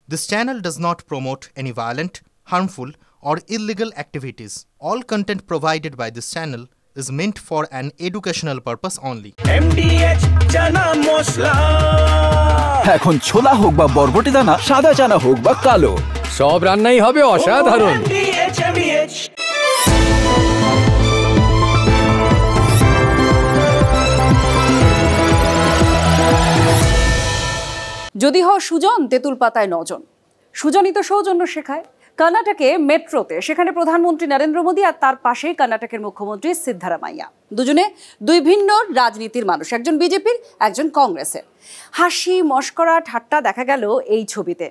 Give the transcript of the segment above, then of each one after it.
This channel does not promote any violent, harmful, or illegal activities. All content provided by this channel is meant for an educational purpose only. MDH chana masala এখন ছোলা হোক বা বরবটি দানা, সাদা চানা হোক বা কালো, সব রান্নাই হবে অসাধারণ। MDH যদি হয় সুজন, তেঁতুল পাতায় নজন। সুজনই তো সৌজন্য শেখায়। কর্ণাটকে মেট্রোতে সেখানে প্রধানমন্ত্রী নরেন্দ্র মোদী আর তার পাশেই কর্ণাটকের মুখ্যমন্ত্রী সিদ্ধারামাইয়া, দুজনে দুই ভিন্ন রাজনীতির মানুষ, একজন বিজেপির, একজন কংগ্রেসের। হাসি মশকরা ঠাট্টা দেখা গেল এই ছবিতে।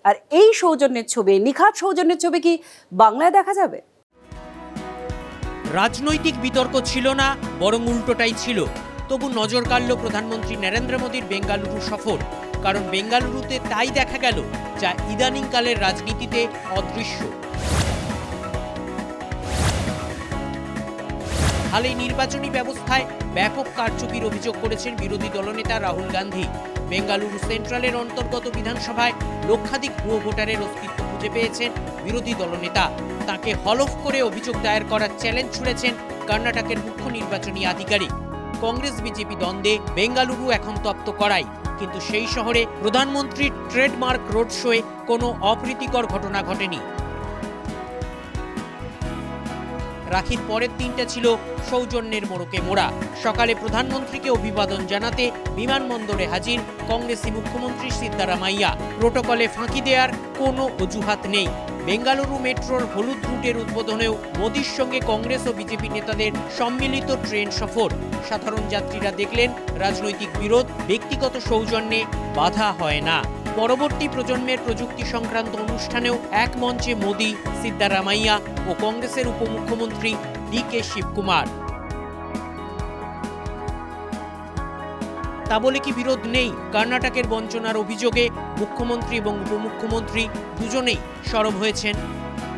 আর এই সৌজন্যের ছবি, নিখাত সৌজন্যের ছবি কি বাংলায় দেখা যাবে? রাজনৈতিক বিতর্ক ছিল না, বরং উল্টোটাই ছিল। তবু নজর কাড়ল প্রধানমন্ত্রী নরেন্দ্র মোদীর বেঙ্গালুরু সফর, কারণ বেঙ্গালুরুতে তাই দেখা গেল যা ইদানিংকালের রাজনীতিতে অদৃশ্য। হালে নির্বাচনী ব্যবস্থায় ব্যাপক কারচুপির অভিযোগ করেছেন বিরোধী দলনেতা রাহুল গান্ধী। বেঙ্গালুরু সেন্ট্রালের অন্তর্গত বিধানসভায় লক্ষাধিক ভুয়ো ভোটারের অস্তিত্ব খুঁজে পেয়েছেন বিরোধী দলনেতা। তাকে হলফ করে অভিযোগ দায়ের করার চ্যালেঞ্জ ছুড়েছেন কর্ণাটকের মুখ্য নির্বাচনী আধিকারিক। কংগ্রেস বিজেপি দ্বন্দ্বে বেঙ্গালুরু এখন তপ্ত করাই, কিন্তু সেই শহরে প্রধানমন্ত্রীর ট্রেডমার্ক রোড শোয়ে কোনো অপ্রীতিকর ঘটনা ঘটেনি। রাখির পরের দিনটা ছিল সৌজন্যের মোড়কে মোড়া। সকালে প্রধানমন্ত্রীকে অভিবাদন জানাতে বিমানবন্দরে হাজির কংগ্রেসি মুখ্যমন্ত্রী সিদ্ধারামাইয়া। প্রোটোকলে ফাঁকি দেওয়ার কোনো অজুহাত নেই। বেঙ্গালুরু মেট্রোর হলুদ রুটের উদ্বোধনেও মোদির সঙ্গে কংগ্রেস ও বিজেপি নেতাদের সম্মিলিত ট্রেন সফর। সাধারণ যাত্রীরা দেখলেন রাজনৈতিক বিরোধ ব্যক্তিগত সৌজন্যে বাধা হয় না। পরবর্তী প্রজন্মের প্রযুক্তি সংক্রান্ত অনুষ্ঠানেও এক মঞ্চে মোদি, সিদ্ধারামাইয়া ও কংগ্রেসের উপমুখ্যমন্ত্রী DK শিবকুমার। তা বলে কি বিরোধ নেই? কর্ণাটকের বঞ্চনার অভিযোগে মুখ্যমন্ত্রী এবং উপমুখ্যমন্ত্রী দুজনেই সরব হয়েছেন।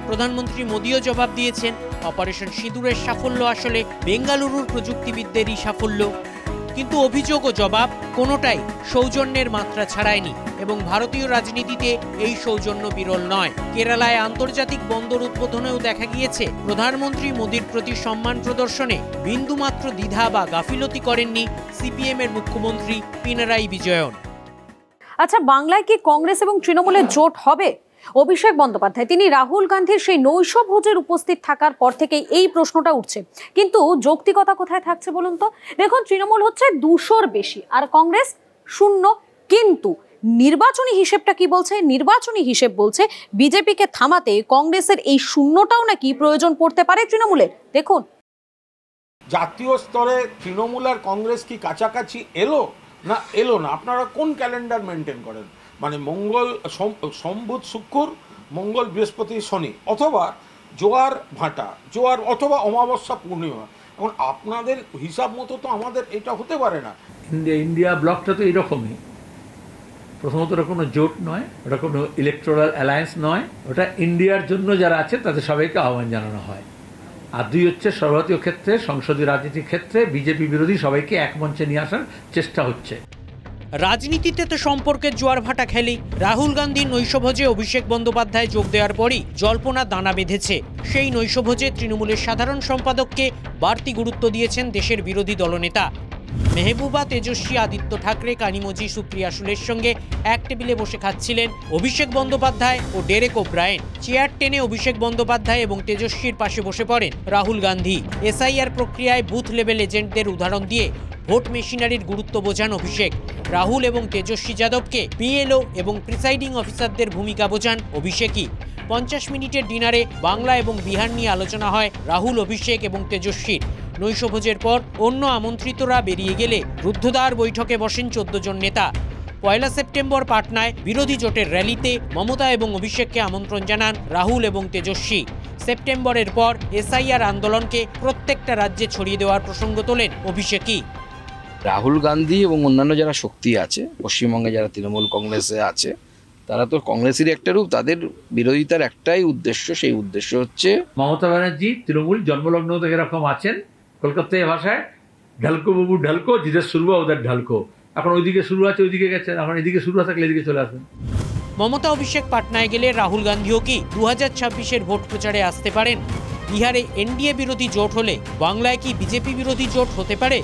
প্রধানমন্ত্রী মোদিও জবাব দিয়েছেন, অপারেশন সিঁদুরের সাফল্য আসলে বেঙ্গালুরুর প্রযুক্তিবিদদেরই সাফল্য। কিন্তু অভিযোগ ও জবাব কোনোটাই সৌজন্যের মাত্রা ছাড়ায়নি, এবং ভারতীয় রাজনীতিতে এই সৌজন্য বিরল নয়। কেরালায় আন্তর্জাতিক বন্দর উদ্বোধনেও দেখা গিয়েছে প্রধানমন্ত্রী মোদির প্রতি সম্মান প্রদর্শনে বিন্দুমাত্র দ্বিধা বা গাফিলতি করেননি CPM এর মুখ্যমন্ত্রী পিনারাই বিজয়ন। আচ্ছা, বাংলায় কি কংগ্রেস এবং তৃণমূলের জোট হবে? অভিষেক বন্দ্যোপাধ্যায় তিনি রাহুল গান্ধীর সেই নৈশ ভোজের উপস্থিত থাকার পর থেকেই এই প্রশ্নটা উঠছে, কিন্তু যৌক্তিকতা কোথায় থাকছে বলুন তো? দেখুন, তৃণমূল হচ্ছে 200-র বেশি আর কংগ্রেস 0, কিন্তু নির্বাচনী হিসেবটা কি বলছে? নির্বাচনী হিসেব বলছে বিজেপিকে থামাতে কংগ্রেসের এই 0টাও নাকি প্রয়োজন পড়তে পারে তৃণমূলের। দেখুন, জাতীয় স্তরে তৃণমূল আর কংগ্রেস কি কাছাকাছি এলো না? আপনারা কোন ক্যালেন্ডার মেনটেন করেন? মানে মঙ্গল, সম্বুধ, শুক্র, মঙ্গল, বৃহস্পতি, শনি, অথবা জোয়ার ভাটা, জোয়ার অথবা অমাবস্যা, পূর্ণিমা। এখন আপনাদের হিসাব মতো তো আমাদের এটা হতে পারে না। ইন্ডিয়া ব্লকটা তো এরকমই। প্রথমত ওটা কোনো জোট নয়, ওটা কোনো ইলেকটোরাল অ্যালায়েন্স নয়, ওটা ইন্ডিয়ার জন্য যারা আছে তাদের সবাইকে আহ্বান জানানো হয়। আর দুই হচ্ছে, সর্বভারতীয় ক্ষেত্রে, সংসদীয় রাজনীতির ক্ষেত্রে বিজেপি বিরোধী সবাইকে এক মঞ্চে নিয়ে আসার চেষ্টা হচ্ছে। রাজনীতিতে তো সম্পর্কের জোয়ার ভাটা খেলেই। রাহুল গান্ধীর নৈশভোজে অভিষেক বন্দ্যোপাধ্যায় যোগ দেওয়ার পরই জল্পনা দানা বেঁধেছে। সেই নৈশভোজে তৃণমূলের সাধারণ সম্পাদককে বাড়তি গুরুত্ব দিয়েছেন দেশের বিরোধী দলনেতা। মেহবুবা, তেজস্বী, আদিত্য ঠাকরে, কানিমোজি, সুপ্রিয়া সুলের সঙ্গে এক টেবিলে বসে খাচ্ছিলেন অভিষেক বন্দ্যোপাধ্যায় ও ডেরেক ওব্রায়েন। চেয়ার টেনে অভিষেক বন্দ্যোপাধ্যায় এবং তেজস্বীর পাশে বসে পড়েন রাহুল গান্ধী। SIR প্রক্রিয়ায় বুথ লেভেল এজেন্টদের উদাহরণ দিয়ে ভোট মেশিনারির গুরুত্ব বোঝান অভিষেক। রাহুল এবং তেজস্বী যাদবকে PLO এবং প্রিসাইডিং অফিসারদের ভূমিকা বোঝান অভিষেকই। 50 মিনিটের ডিনারে বাংলা এবং বিহার নিয়ে আলোচনা হয় রাহুল, অভিষেক এবং তেজস্বীর। নৈশভোজের পর অন্য আমন্ত্রিতরা বেরিয়ে গেলে রুদ্ধদ্বার বৈঠকে বসেন 14 জন নেতা। 1 সেপ্টেম্বর পাটনায় বিরোধী জোটের র্যালিতে মমতা এবং অভিষেককে আমন্ত্রণ জানান রাহুল এবং তেজস্বী। সেপ্টেম্বরের পর SIR আন্দোলনকে প্রত্যেকটা রাজ্যে ছড়িয়ে দেওয়ার প্রসঙ্গ তোলেন অভিষেকই। রাহুল গান্ধী এবং অন্যান্য যারা শক্তি আছে পশ্চিমবঙ্গে, যারা তৃণমূল কংগ্রেসে আছে, তারা তো কংগ্রেসেরই একটা রূপ। তাদের বিরোধিতার একটাই উদ্দেশ্য, সেই উদ্দেশ্য হচ্ছে মমতা ব্যানার্জি তৃণমূল জন্মলগ্ন থেকে এরকম আছেন, কলকাতায় ভাষায় ঢালকো বাবু ঢালকো, জিদের শুরু ওদের ঢালকো। এখন ওইদিকে শুরু আছে, ওইদিকে গেছেন, এখন এদিকে শুরু থাকলে এদিকে চলে আসবেন। মমতা অভিষেক পাটনায় গেলে রাহুল গান্ধীও কি 2026-এর ভোট প্রচারে আসতে পারেন? বিহারে এনডিএ বিরোধী জোট হলে বাংলায় কি বিজেপি বিরোধী জোট হতে পারে?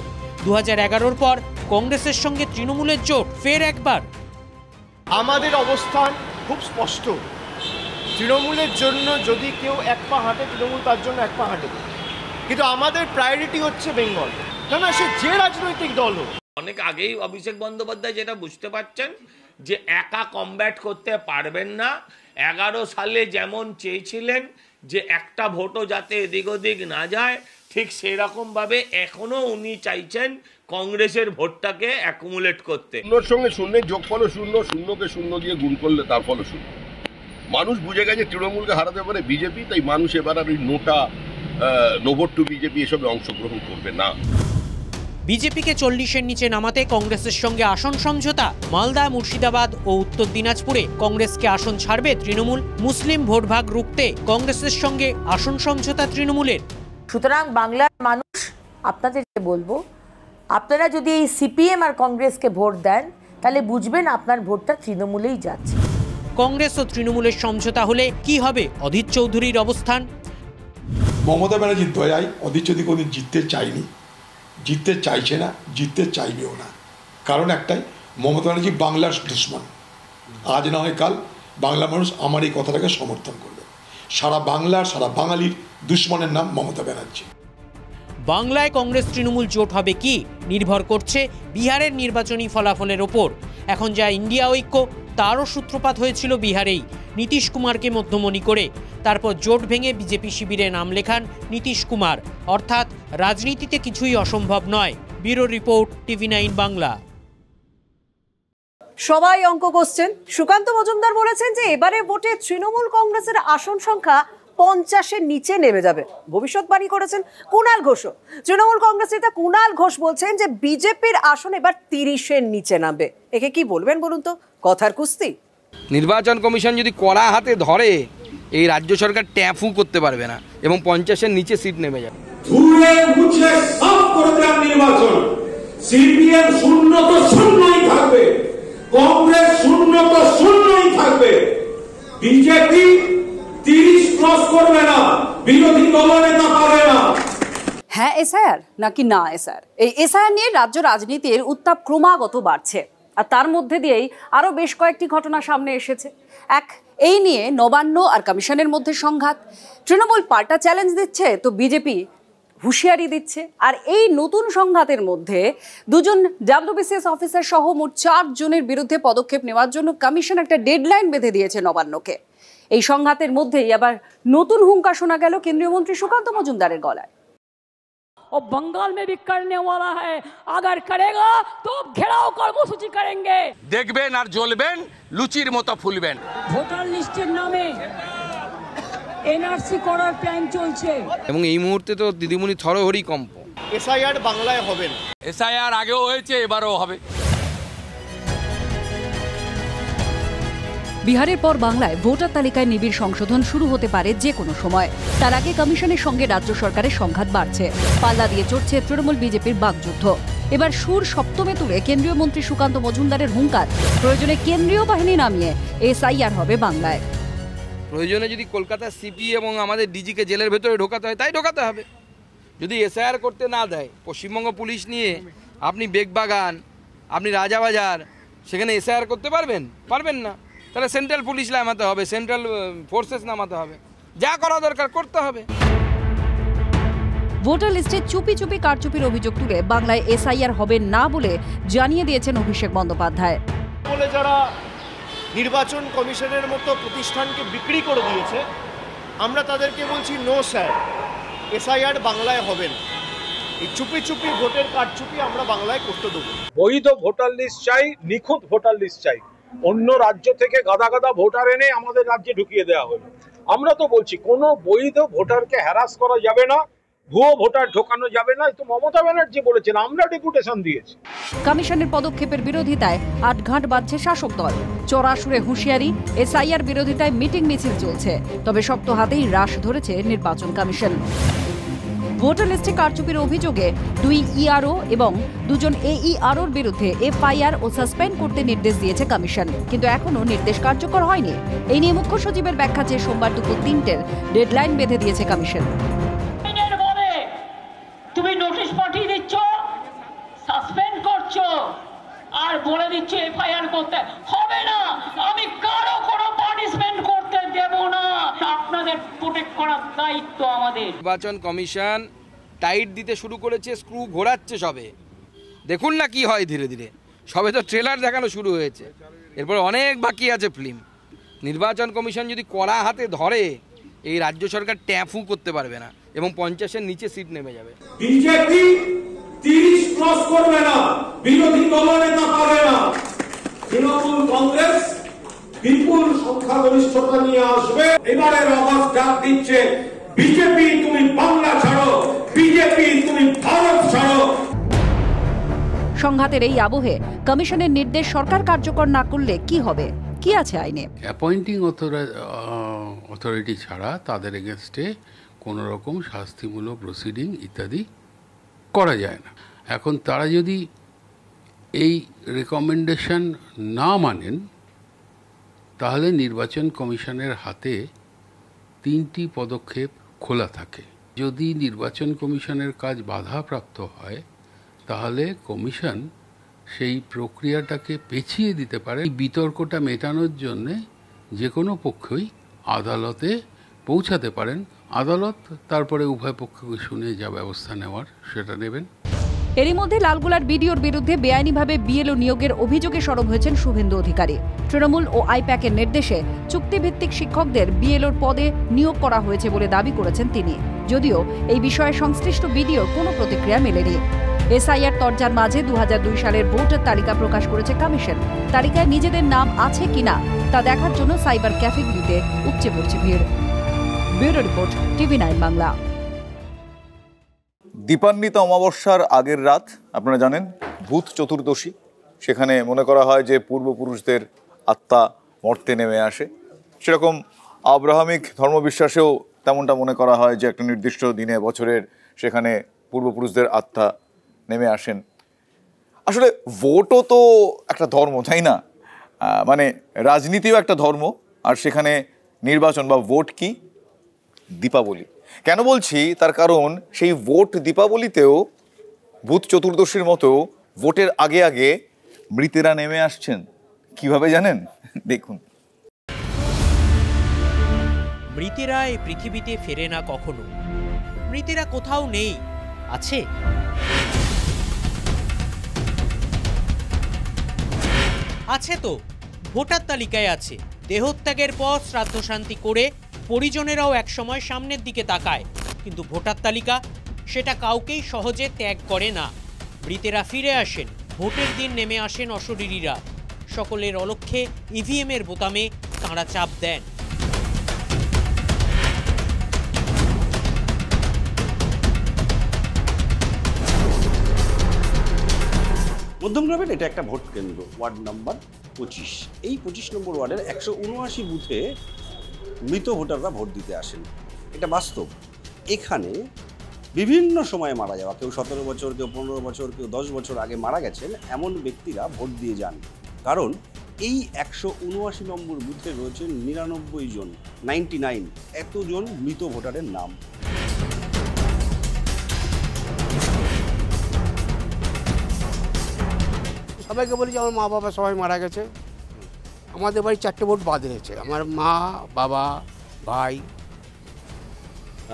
2011-র পর কংগ্রেসের সঙ্গে তৃণমূলের জোট ফের একবার। আমাদের অবস্থান খুব স্পষ্ট, তৃণমূলের জন্য যদি কেউ এক পা হাঁটে, তৃণমূল তার জন্য এক পা হাঁটে, কিন্তু আমাদের প্রায়োরিটি হচ্ছে বেঙ্গল। না সে যে রাজনৈতিক দল হোক। অনেক আগেই অভিষেক বন্দ্যোপাধ্যায় যেটা বুঝতে পারছেন যে একা কমব্যাট করতে পারবেন না। 11 সালে যেমন চেয়েছিলেন যে একটা ভোটও যাতে এদিক ওদিক না যায়, ঠিক সেরকম ভাবে এখনো উনি চাইছেন কংগ্রেসের ভোটটাকে অ্যাকুমুলেট করতে। শূন্যর সঙ্গে শূন্যের যোগফলও শূন্য, শূন্যকে শূন্য দিয়ে গুণ করলে তার ফলও শূন্য। মানুষ বুঝে গেছে তৃণমূলকে হারাতে পারে বিজেপি, তাই মানুষ এবার আর ওই নো ভোট টু বিজেপি এসবে অংশগ্রহণ করবে না। বিজেপিকে 40-এর নিচে নামাতে কংগ্রেসের সঙ্গে আসন সমঝোতা। মালদা, মুর্শিদাবাদ ও উত্তর দিনাজপুরে কংগ্রেসকে আসন ছাড়বে তৃণমূল। মুসলিম ভোটভাগ রুখতে কংগ্রেসের সঙ্গে আসন সমঝোতা তৃণমূলের। সুতরাং বাংলার মানুষ, আপনাদেরকে বলবো, আপনারা যদি এই সিপিএম আর কংগ্রেসকে ভোট দেন তাহলে বুঝবেন আপনার ভোটটা তৃণমূলেই যাচ্ছে। কংগ্রেস ও তৃণমূলের সমঝোতা হলে কি হবে? অধীর চৌধুরীর অবস্থান। মমতা ব্যানার্জির দয়ায় অধীর চৌধুরী কোনদিন জিততে চায়নি, জিততে চাইছে না, জিততে চাইবেও না। কারণ একটাই, মমতা ব্যানার্জি বাংলার দুশ্মন। আজ না হয় কাল বাংলার মানুষ আমার এই কথাটাকে সমর্থন করবে। সারা বাংলার, সারা বাঙালির দুশ্মনের নাম মমতা ব্যানার্জি। বাংলায় কংগ্রেস তৃণমূল জোট হবে কি নির্ভর করছে বিহারের নির্বাচনী ফলাফলের ওপর। এখন যা ইন্ডিয়া ঐক্য, তারও সূত্রপাত হয়েছিল বিহারেই, নীতিশ কুমারকে মধ্যমণি করে। তারপর জোট ভেঙে বিজেপি শিবিরে নাম লেখান নীতিশ কুমার। অর্থাৎ রাজনীতিতে কিছুই অসম্ভব নয়। Bureau report, TV9 Bangla. সবাই অঙ্ক কষছেন। সুকান্ত মজুমদার বলেছেন যে এবারে ভোটে তৃণমূল কংগ্রেসের আসন সংখ্যা 50-এর নিচে নেমে যাবে। ভবিষ্যৎবাণী করেছেন কুণাল ঘোষও। তৃণমূল কংগ্রেস নেতা কুণাল ঘোষ বলছেন যে বিজেপির আসন এবার 30-এর নিচে নামবে। একে কি বলবেন বলুন তো? কথার কুস্তি। নির্বাচন কমিশন যদি কড়া হাতে ধরে, এই রাজ্য সরকার ট্যাফু করতে পারবে না এবং 50-এর নিচে সিট নেমে যাবে। ধুয়ে মুছে সাফ করে দেন নির্বাচন। সিপিএম শূন্য তো শূন্যই থাকবে, কংগ্রেস শূন্য তো শূন্যই থাকবে, বিজেপি 30 ক্রস করবে না, বিরোধী দলনেতা পারে না। হ্যাঁ এসআইআর নাকি না এসআইআর, এই এসআইআর নিয়ে রাজ্য রাজনীতির উত্তাপ ক্রমাগত বাড়ছে। আর তার মধ্যে দিয়েই আরো বেশ কয়েকটি ঘটনা সামনে এসেছে। এই নিয়ে নবান্ন আর কমিশনের মধ্যে সংঘাত। তৃণমূল পাল্টা চ্যালেঞ্জ দিচ্ছে, তো বিজেপি হুঁশিয়ারি দিচ্ছে। আর এই নতুন সংঘাতের মধ্যে দুজন WBCS অফিসার সহ মোট 4 জনের বিরুদ্ধে পদক্ষেপ নেওয়ার জন্য কমিশন একটা ডেডলাইন বেঁধে দিয়েছে নবান্নকে। এই সংঘাতের মধ্যেই আবার নতুন হুঙ্কার শোনা গেল কেন্দ্রীয় মন্ত্রী সুকান্ত মজুমদারের গলায়। और बंगाल में भी करने वाला है, अगर करेगा तो घेराव कर्मसूची करेंगे। देखबेन और জ্বলবেন, লুচির মতো ফুলবেন। ভোটার লিস্টের নামে এনআরসি করার প্ল্যান চলছে এবং এই মুহূর্তে তো দিদিমণি থরহরি কম্প। এসআইআর বাংলায় হবে না। এসআইআর আগেও হয়েছে, এবারও হবে। বিহারের পর বাংলায় ভোটার তালিকায় নিবিড় সংশোধন শুরু হতে পারে যে কোনো সময়। তার আগে কমিশনের সঙ্গে রাজ্য সরকারের সংঘাত বাড়ছে। পাল্লা দিয়ে চড়ছে তৃণমূল বিজেপির বাকযুদ্ধ। এবার সুর সপ্তমে তুলে কেন্দ্রীয় মন্ত্রী সুকান্ত মজুমদারের হুঙ্কার, প্রয়োজনে কেন্দ্রীয় বাহিনী নামিয়ে এসআইআর হবে বাংলায়। প্রয়োজনে যদি কলকাতা সিপি এবং আমাদের ডিজিকে জেলের ভেতরে ঢোকাতে হয় তাই ঢোকাতে হবে। যদি এসআইআর করতে না দেয়, পশ্চিমবঙ্গ পুলিশ নিয়ে আপনি বেগবাগান, আপনি রাজাবাজার, সেখানে এসআইআর করতে পারবেন? পারবেন না। তাহলে সেন্ট্রাল পুলিশ নামাতে হবে, সেন্ট্রাল ফোর্সেস নামাতে হবে, যা করা দরকার করতে হবে। ভোটার লিস্টে চুপি চুপি কারচুপির অভিযোগ তুলে বাংলায় এসআইআর হবে না বলে জানিয়ে দিয়েছেন অভিষেক বন্দ্যোপাধ্যায়। বলে যারা নির্বাচন কমিশনের মতো প্রতিষ্ঠানকে বিক্রি করে দিয়েছে, আমরা তাদেরকে বলছি নো স্যার, এসআইআর বাংলায় হবে না। এই চুপি চুপি ভোটের কারচুপি আমরা বাংলায় করতে দেবো। বৈধ ভোটার লিস্ট চাই, নিখুঁত ভোটার লিস্ট চাই। অন্য রাজ্য থেকে গাদা গাদা ভোটার এনে আমাদের রাজ্যে ঢুকিয়ে দেওয়া হলো। আমরা তো বলছি কোনো বৈধ ভোটারকে হ্যারাস করা যাবে না, ভুয়ো ভোটার ঢোকানো যাবে না। তো মমতা ব্যানার্জি বলেছেন, আমরা ডেপুটেশন দিয়েছি। কমিশনের পদক্ষেপের বিরোধিতায় আটঘাট বাঁধছে শাসক দল। চড়া সুরে হুঁশিয়ারি, এসআইআর বিরোধিতায় মিটিং মিছিল চলছে। তবে শক্ত হাতেই রাশ ধরেছে নির্বাচন কমিশন। ভোটার লিস্টে কারচুপির অভিযোগে 2 ইআরও এবং 2 AEROর বিরুদ্ধে এফআইআর ও সাসপেন্ড করতে নির্দেশ দিয়েছে কমিশন, কিন্তু এখনো নির্দেশ কার্যকর হয়নি। এই নিয়ে মুখ্য সচিবের ব্যাখ্যা চেয়ে সোমবার দুপুর 3টের ডেডলাইন বেঁধে দিয়েছে কমিশন। তুমি নোটিশ পাঠিয়ে দিচ্ছ, সাসপেন্ড করছো আর বলে দিচ্ছ এফআইআর করতে হবে না। আমি কারো কোনো পানিশমেন্ট করতে দেব না। আপনাদের প্রোটেক্ট করার দায়িত্ব আমাদের। নির্বাচন কমিশন টাইট দিতে শুরু করেছে, স্ক্রু ঘোরাচ্ছে সবে। দেখুন না কি হয় ধীরে ধীরে। সবে তো ট্রেলার দেখানো শুরু হয়েছে, এরপর অনেক বাকি আছে ফিল্ম। নির্বাচন কমিশন যদি কড়া হাতে ধরে, এই রাজ্য সরকার ট্যাফু করতে পারবে না এবং 50-এর নিচে সিট নেমে যাবে। বিজেপি 30 ক্রস করবে না, বিরোধী দলনেতা পাবে না। তৃণমূল কংগ্রেস বিপুল সংখ্যাগরিষ্ঠতা নিয়ে আসবে। এবারের আওয়াজ ডাক দিচ্ছে, বিজেপি তুমি বাংলা ছাড়ো, বিজেপি তুমি ভারত ছাড়ো। সংঘাতের এই আবহে কমিশনের নির্দেশ সরকার কার্যকর না করলে কি হবে, কি আছে আইনে? অ্যাপয়েন্টিং অথরিটি ছাড়া তাদের এগেনস্টে কোনো রকম শাস্তিমূলক প্রসিডিং ইত্যাদি করা যায় না। এখন তারা যদি এই রেকমেন্ডেশন না মানেন, তাহলে নির্বাচন কমিশনের হাতে 3টি পদক্ষেপ খোলা থাকে। যদি নির্বাচন কমিশনের কাজ বাধাপ্রাপ্ত হয়, তাহলে কমিশন সেই প্রক্রিয়াটাকে পেছিয়ে দিতে পারে। এই বিতর্কটা মেটানোর জন্যে যে কোনো পক্ষই আদালতে পৌঁছাতে পারেন। আদালত তারপরে উভয় পক্ষকে শুনে যা ব্যবস্থা নেওয়ার সেটা নেবেন। এরই মধ্যে লালগোলার বিডিওর বিরুদ্ধে বেআইনিভাবে বিএলও নিয়োগের অভিযোগে সরব হয়েছেন শুভেন্দু অধিকারী। তৃণমূল ও আইপ্যাকের নির্দেশে চুক্তিভিত্তিক শিক্ষকদের বিএলওর পদে নিয়োগ করা হয়েছে বলে দাবি করেছেন তিনি, যদিও এই বিষয়ে সংশ্লিষ্ট বিডিওর কোনো প্রতিক্রিয়া মেলেনি। এসআইআর তরজার মাঝে 2002 সালের ভোটার তালিকা প্রকাশ করেছে কমিশন। তালিকায় নিজেদের নাম আছে কিনা তা দেখার জন্য সাইবার ক্যাফেগুলিতে উপচে পড়ছে ভিড়। Bureau report, TV9 Bangla. Dipanwita অমাবস্যার আগের রাত আপনারা জানেন ভূত চতুর্দশী। সেখানে মনে করা হয় যে পূর্বপুরুষদের আত্মা মর্তে নেমে আসে। সেরকম আব্রাহামিক ধর্মবিশ্বাসেও তেমনটা মনে করা হয় যে একটা নির্দিষ্ট দিনে বছরের সেখানে পূর্বপুরুষদের আত্মা নেমে আসেন। আসলে ভোটও তো একটা ধর্ম, তাই না? মানে রাজনীতিও একটা ধর্ম, আর সেখানে নির্বাচন বা ভোট কি? দীপাবলি। কেন বলছি তার কারণ সেই ভোট দীপাবলিতেও ভূত চতুর্দশীর মতো ভোটের আগে আগে মৃতেরা নেমে আসছেন। কিভাবে জানেন? দেখুন। মৃতেরা এই পৃথিবীতে ফেরে না কখনো। মৃতেরা কোথাও নেই, আছে আছে তো ভোটার তালিকায় আছে। দেহত্যাগের পর শ্রাদ্ধ শান্তি করে পরিজনেরাও একসময় সামনের দিকে তাকায়, কিন্তু ভোটার তালিকা সেটা কাউকেই সহজে ত্যাগ করে না। মৃতেরা ফিরে আসেন, ভোটের দিন নেমে আসেন অশরীরীরা। সকলের অলক্ষ্যে ইভিএমের বোতামে তাঁরা চাপ দেন। মধ্যমগ্রামের এটা একটা ভোট কেন্দ্র, ওয়ার্ড নাম্বার 25। এই 25 নম্বর ওয়ার্ডের 179 বুথে মৃত ভোটাররা ভোট দিতে আসেন। এটা বাস্তব। এখানে বিভিন্ন সময়ে মারা যাওয়া, কেউ 17 বছর, কেউ 15 বছর, কেউ 10 বছর আগে মারা গেছেন, এমন ব্যক্তিরা ভোট দিয়ে যান। কারণ এই 179 নম্বর বুথে রয়েছে 99 জন, 99 এতজন মৃত ভোটারের নাম। সবাইকে বলি যে আমার মা বাবা সবাই মারা গেছে। আমাদের বাড়ি 4টে ভোট বাদ রয়েছে, আমার মা, বাবা, ভাই।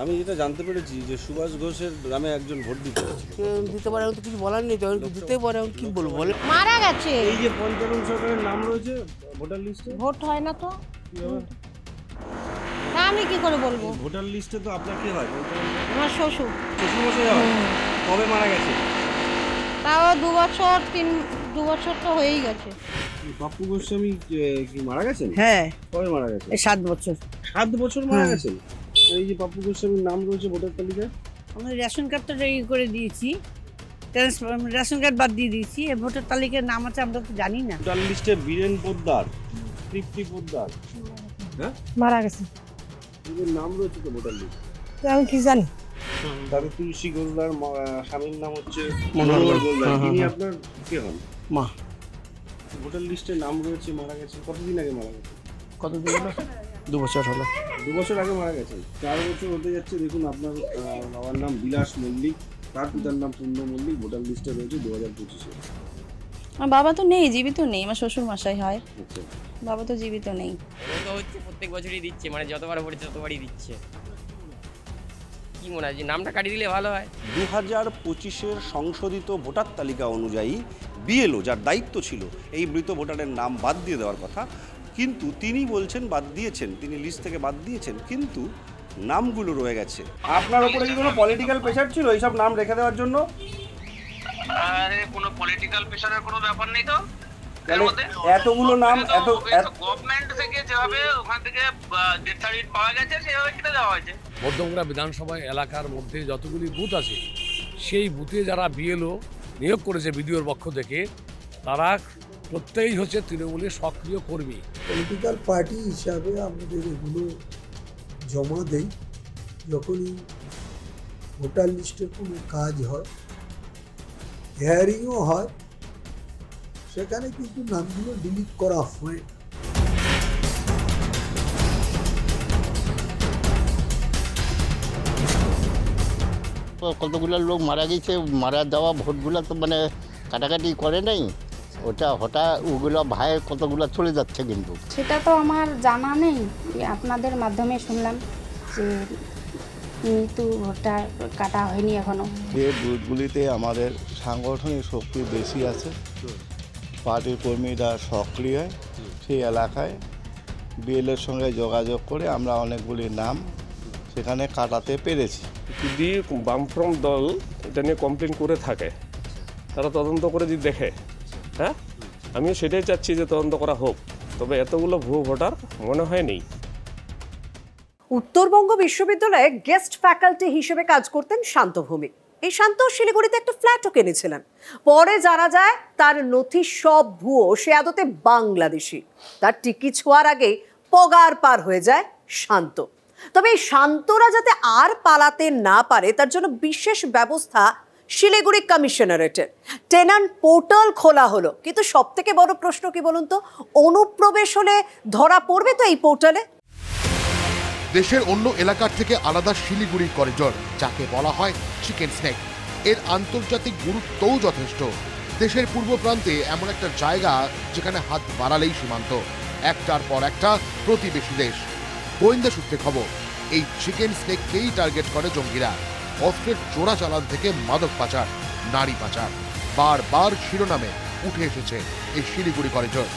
আমি যেটা জানতে পেরেছি যে সুভাষ ঘোষের গ্রামে একজন ভোট দিতে পারে, তো কিছু বলার নেই, তো দিতে পারে, কি বলবো বলে। মারা গেছে। এই যে পঞ্চানন সরকারের নাম রয়েছে ভোটার লিস্টে, ভোট হয় না তো আমি কি করে বলবো? ভোটার লিস্টে তো আপনার কি হয়? আমার শ্বশুর। শ্বশুরমশাই হয়। কবে মারা গেছে? তাও 2 বছর 2 বছর তো হয়েই গেছে। বাপু গোস্বামী কি মারা গেছেন? হ্যাঁ। কবে মারা গেছে? 7 বছর। 7 বছর মারা গেছেন। এই যে বাপু গোস্বামীর নাম রয়েছে ভোটার তালিকায়, আমি রেশন কার্ডটা রেডি করে দিয়েছি, রেশন কার্ড বাদ দিয়ে দিয়েছি, ভোটার তালিকার নাম আছে আমরা তো জানি না। ভোটার লিস্টে বীরেন পোদ্দার, তৃপ্তি পোদ্দার মারা গেছে। এদের নাম রয়েছে তো ভোটার লিস্টে। তো আমি কি জানি? তাদের তুলসী গোলদার স্বামীর নাম হচ্ছে মনোহর মনোহর গোলদার। গোলদার। হ্যাঁ, তিনি হ্যাঁ। আপনার কে হন? মা। ভোটার লিস্টে নাম রয়েছে, মারা গেছে কতদিন আগে মারা গেছে? কতদিন হলো? 2 বছর হলো। 2 বছর আগে মারা গেছেন। 4 বছর হতে যাচ্ছে। দেখুন আপনার বাবার নাম বিলাস মল্লিক, তার পিতার নাম পূর্ণ মল্লিক, ভোটার লিস্টে রয়েছে 2025-এ। আমার বাবা তো নেই, জীবিত নেই, আমার শ্বশুর মশাই হয়। বাবা তো জীবিত নেই। তো হচ্ছে প্রত্যেক বছরই দিচ্ছে, মানে যতবার পড়েছে ততবারই দিচ্ছে। কি মনে হয় যে নামটা কাটিয়ে দিলে ভালো হয়? 2025-এর সংশোধিত ভোটার তালিকা অনুযায়ী বিএলও যার দায়িত্ব ছিল এই মৃত ভোটারের নাম বাদ দিয়ে দেওয়ার কথা, কিন্তু তিনি বলছেন বাদ দিয়েছেন, তিনি লিস্ট থেকে বাদ দিয়েছেন, কিন্তু নামগুলো রয়ে গেছে। আপনার উপরে কি কোনো পলিটিক্যাল প্রেশার ছিল এইসব নাম রেখে দেওয়ার জন্য? আরে কোনো পলিটিক্যাল প্রেশারের কোনো ব্যাপার নেই তো। এতগুলো নাম এত গভর্নমেন্ট থেকে যেভাবে ওখান থেকে ডেথ সার্টিফিকেট পাওয়া গেছে সেভাবে কেটে দেওয়া হয়েছে। মধ্যমগ্রাম বিধানসভা এলাকার মধ্যে যতগুলি বুথ আছে সেই বুথে যারা বিএলও নিয়োগ করেছে বিডিওর পক্ষ থেকে তারা প্রত্যেকেই হচ্ছে তৃণমূলের সক্রিয় কর্মী। পলিটিক্যাল পার্টি হিসাবে আমাদের এগুলো জমা দেই যখনই ভোটার লিস্টের কোনো কাজ হয়, হিয়ারিংও হয়, সেখানে কিন্তু নামগুলো ডিলিট করা হয়। কতগুলো লোক মারা গেছে, মারা যাওয়া ভোটগুলো তো মানে কাটাকাটি করে নাই, ওটা হঠাৎ ওগুলো ভাইয়ের কতগুলো চলে যাচ্ছে কিন্তু। সেটা তো আমার জানা নেই, আপনাদের মাধ্যমে শুনলাম যে মৃত্যু ভোটটা কাটা হয়নি এখনো। যে বুথগুলিতে আমাদের সাংগঠনিক শক্তি বেশি আছে, পার্টির কর্মীরা সক্রিয়, সেই এলাকায় বিএলের সঙ্গে যোগাযোগ করে আমরা অনেকগুলি নাম সেখানে কাটাতে পেরেছি। যদি বামফ্রন্ট দল এটা নিয়ে কমপ্লেন করে থাকে, তারা তদন্ত করে যদি দেখে, হ্যাঁ আমিও সেটাই চাচ্ছি যে তদন্ত করা হোক, তবে এতগুলো ভুয়ো ভোটার মনে হয় নেই। উত্তরবঙ্গ বিশ্ববিদ্যালয়ে গেস্ট ফ্যাকাল্টি হিসেবে কাজ করতেন শান্ত ভৌমিক। এই শান্ত শিলিগুড়িতে একটা ফ্ল্যাটও কিনেছিলেন। পরে জানা যায় তার নথি সব ভুয়ো, সে আদতে বাংলাদেশি। তার টিকি ছোঁয়ার আগে পগার পার হয়ে যায় শান্ত। তবে এই শান্তরা যাতে আর পালাতে না পারে তার জন্য বিশেষ ব্যবস্থা শিলিগুড়ি কমিশনারেটের। টেনান্ট পোর্টাল খোলা হলো, কিন্তু সব থেকে বড় প্রশ্ন কি বলুন তো, অনুপ্রবেশ হলে ধরা পড়বে তো এই পোর্টালে? দেশের অন্য এলাকার থেকে আলাদা শিলিগুড়ি করিডোর, যাকে বলা হয় চিকেন স্নেক, এর আন্তর্জাতিক গুরুত্বও যথেষ্ট। দেশের পূর্ব প্রান্তে এমন একটা জায়গা যেখানে হাত বাড়ালেই সীমান্ত, একটার পর একটা প্রতিবেশী দেশ। গোয়েন্দা সূত্রে খবর, এই চিকেন স্নেককেই টার্গেট করে জঙ্গিরা। অস্ত্রের চোরাচালান থেকে মাদক পাচার, নারী পাচার, বারবার শিরোনামে উঠে এসেছে এই শিলিগুড়ি করিডোর।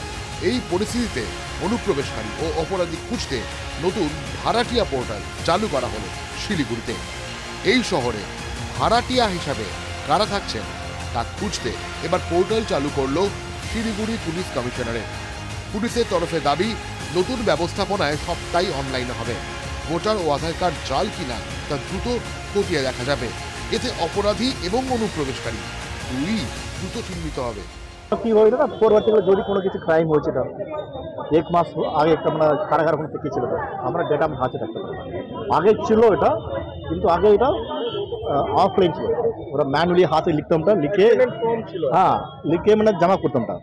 এই পরিস্থিতিতে অনুপ্রবেশকারী ও অপরাধী খুঁজতে নতুন ভাড়াটিয়া পোর্টাল চালু করা হলো শিলিগুড়িতে। এই শহরে ভাড়াটিয়া হিসাবে কারা থাকছেন তা খুঁজতে এবার পোর্টাল চালু করলো শিলিগুড়ি পুলিশ কমিশনারেট। পুলিশের তরফে দাবি, নতুন ব্যবস্থাপনায় সবটাই অনলাইনে হবে। ভোটার ও আধার কার্ড জাল কিনা তা দ্রুত খতিয়ে দেখা যাবে। এতে অপরাধী এবং অনুপ্রবেশকারী দুই দ্রুত চিহ্নিত হবে। কি হইলো না, পরবর্তীকালে যদি কোনো কিছু ক্রাইম হয়েছিল, 1 মাস আগে একটা আমরা কারাগার ওখানে থেকে ছিল, আমরা ডেটা আমরা হাতে রাখতে পারি। আগে ছিল এটা, কিন্তু আগে এটা অফলাইন ছিল, ওরা ম্যানুয়ালি হাতে লিখতামটা, লিখে হ্যাঁ লিখে মানে জমা করতামটা,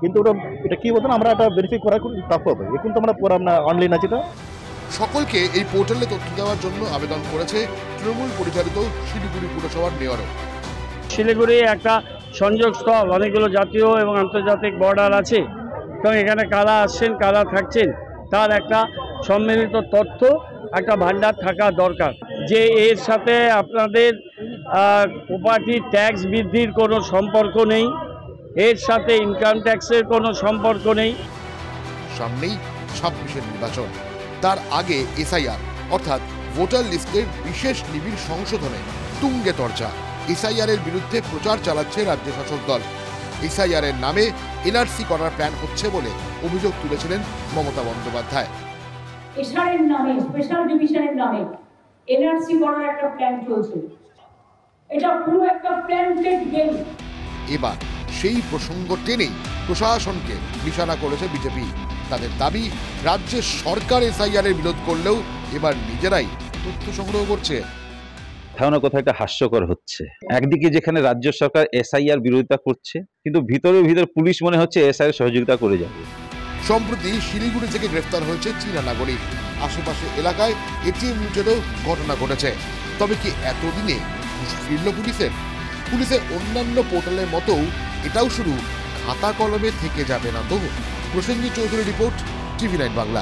কিন্তু ওটা এটা কি বলতো না, আমরা এটা ভেরিফাই করা খুব টাফ হবে। এখন তো আমরা পুরো আমরা অনলাইন আছে। এটা সকলকে এই পোর্টালে তথ্য দেওয়ার জন্য আবেদন করেছে তৃণমূল পরিচালিত শিলিগুড়ি পুরসভার মেয়রও। শিলিগুড়ি একটা সংযোগস্থল, অনেকগুলো জাতীয় এবং আন্তর্জাতিক বর্ডার আছে, এবং এখানে কারা আসছেন কারা থাকছেন তার একটা সম্মিলিত তথ্য, একটা ভান্ডার থাকা দরকার। যে এর সাথে আপনাদের প্রপার্টি ট্যাক্স বৃদ্ধির কোনো সম্পর্ক নেই, এর সাথে ইনকাম ট্যাক্সের কোনো সম্পর্ক নেই। সামনেই 26-এর নির্বাচন, তার আগে এসআইআর অর্থাৎ ভোটার লিস্টের বিশেষ নিবিড় সংশোধনে তুঙ্গে তর্জা। এসআইআর এর বিরুদ্ধে প্রচার চালাচ্ছে রাজ্য শাসক দল। এসআইআর এর নামে এনআরসি করার প্ল্যান হচ্ছে বলে অভিযোগ তুলেছিলেন মমতা বন্দ্যোপাধ্যায়। এসআইআর নামে, স্পেশাল ডিভিশনের নামে এনআরসি করার একটা প্ল্যান চলছে, এটা পুরো একটা প্ল্যান্টেড গেম। এবার সেই প্রসঙ্গ টেনেই প্রশাসনকে নিশানা করেছে বিজেপি। তাদের দাবি, রাজ্যের সরকার এসআইআর এর বিরোধ করলেও এবার নিজেরাই তথ্য সংগ্রহ করছে। কোথাও না কোথাও একটা হাস্যকর হচ্ছে। একদিকে যেখানে রাজ্য সরকার এসআইআর বিরোধিতা করছে, কিন্তু ভিতরে পুলিশ মনে হচ্ছে এসআইআর সহযোগিতা করে যাবে। সম্প্রতি শিলিগুড়ি থেকে গ্রেফতার হয়েছে চীনা নাগরিক। আশেপাশে এলাকায় এটিএম লুটেরও ঘটনা ঘটেছে। তবে কি এতদিনে ফিরল পুলিশের অন্যান্য পোর্টালের মতো এটাও শুধু খাতা কলমে থেকে যাবে না তো? Prosenjit Chowdhury report, TV9 Bangla.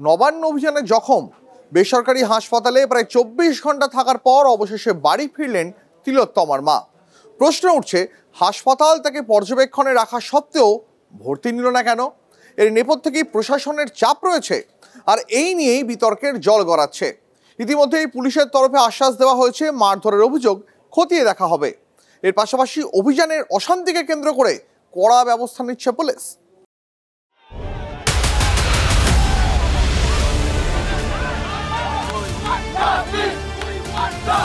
নবান্ন অভিযানে জখম, বেসরকারি হাসপাতালে প্রায় 24 ঘন্টা থাকার পর অবশেষে বাড়ি ফিরলেন তিলোত্তমার মা। প্রশ্ন উঠছে, হাসপাতাল তাকে পর্যবেক্ষণে রাখা সত্ত্বেও ভর্তি নিল না কেন? এর নেপথ্যে কি প্রশাসনের চাপ রয়েছে? আর এই নিয়েই বিতর্কের জল গড়াচ্ছে। ইতিমধ্যেই পুলিশের তরফে আশ্বাস দেওয়া হয়েছে মারধরের অভিযোগ খতিয়ে দেখা হবে। এর পাশাপাশি অভিযানের অশান্তিকে কেন্দ্র করে কড়া ব্যবস্থা নিচ্ছে পুলিশ।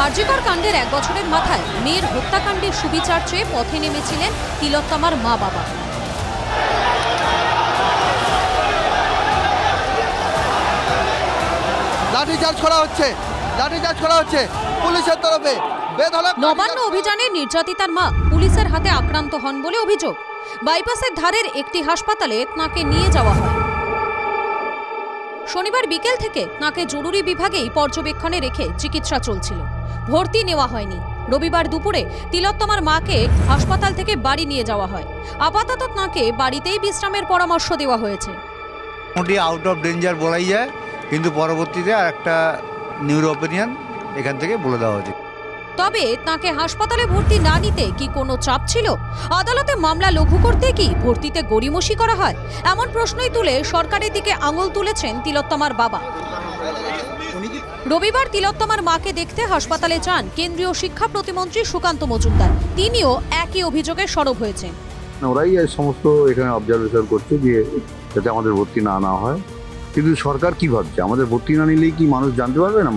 আরজিকর কাণ্ডের 1 বছরের মাথায় মেয়ের হত্যাকাণ্ডের সুবিচার চেয়ে পথে নেমেছিলেন তিলোত্তমার মা বাবা। লাঠিচার্জ করা হচ্ছে পুলিশের তরফে। নবান্ন অভিযানে নির্যাতিতার মা পুলিশের হাতে আক্রান্ত হন বলে অভিযোগ। বাইপাসের ধারের একটি হাসপাতালে তাঁকে নিয়ে যাওয়া হয়। শনিবার বিকেল থেকে তাঁকে জরুরি বিভাগেই পর্যবেক্ষণে রেখে চিকিৎসা চলছিল। ভর্তি নেওয়া হয়নি। রবিবার দুপুরে তিলোত্তমার মাকে হাসপাতাল থেকে বাড়ি নিয়ে যাওয়া হয়। আপাতত তাঁকে বাড়িতেই বিশ্রামের পরামর্শ দেওয়া হয়েছে। মোটামুটি আউট অফ ডেঞ্জার বলাই যায়, কিন্তু পরবর্তীতে আর একটা নিউরো অপিনিয়ন এখান থেকে বলে দেওয়া হয়েছে। তবে তাঁকে হাসপাতালে ভর্তি না নিতে কি কোনো চাপ ছিল? আদালতে মামলা লঘু করতে কি ভর্তিতে গড়িমসি করা হয়? এমন প্রশ্নই তুলে সরকারের দিকে আঙুল তুলেছেন তিলোত্তমার বাবা। রবিবার তিলোত্তমার মাকে দেখতে হাসপাতালে যান কেন্দ্রীয় শিক্ষা প্রতিমন্ত্রী সুকান্ত মজুমদার। তিনিও একই অভিযোগে সরব হয়েছেন। ওরাই সমস্ত এখানে অবজারভেশন করছে যে যাতে আমাদের ভর্তি না হয়, কিন্তু সরকার কি ভাবছে? আমাদের ভর্তি না নিলেই কি মানুষ জানতে পারবে না?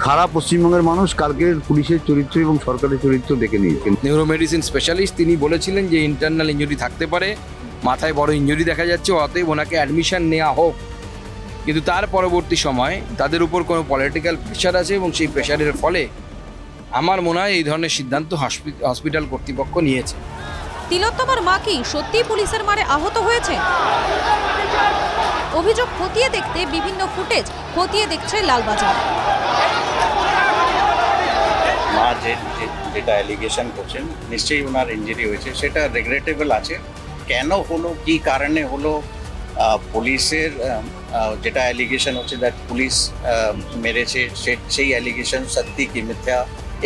সারা পশ্চিমবঙ্গের মানুষ কালকের পুলিশের চরিত্র এবং সরকারের চরিত্র দেখে নিয়েছেন। নিউরোমেডিসিন স্পেশালিস্ট তিনি বলেছিলেন যে ইন্টারনাল ইনজুরি থাকতে পারে, মাথায় বড় ইনজুরি দেখা যাচ্ছে, অতএব ওনাকে অ্যাডমিশন নেওয়া হোক। কিন্তু তার পরবর্তী সময় তাদের উপর কোনো পলিটিক্যাল প্রেশার আছে এবং সেই প্রেশারের ফলে আমার মনে হয় এই ধরনের সিদ্ধান্ত হসপিটাল কর্তৃপক্ষ নিয়েছে। তিলোত্তমার মা কি সত্যি পুলিশের মারে আহত হয়েছে? অভিযোগ খতিয়ে দেখতে বিভিন্ন ফুটেজ খতিয়ে দেখছে লালবাজার। মা যেটা অ্যালিগেশন করছেন, নিশ্চয়ই ওনার ইনজুরি হয়েছে, সেটা রেগ্রেটেবল আছে। কেন হলো, কি কারণে হলো, পুলিশের যেটা অ্যালিগেশন হচ্ছে দ্যাট পুলিশ মেরেছে, সেই অ্যালিগেশন সত্যি কি মিথ্যা,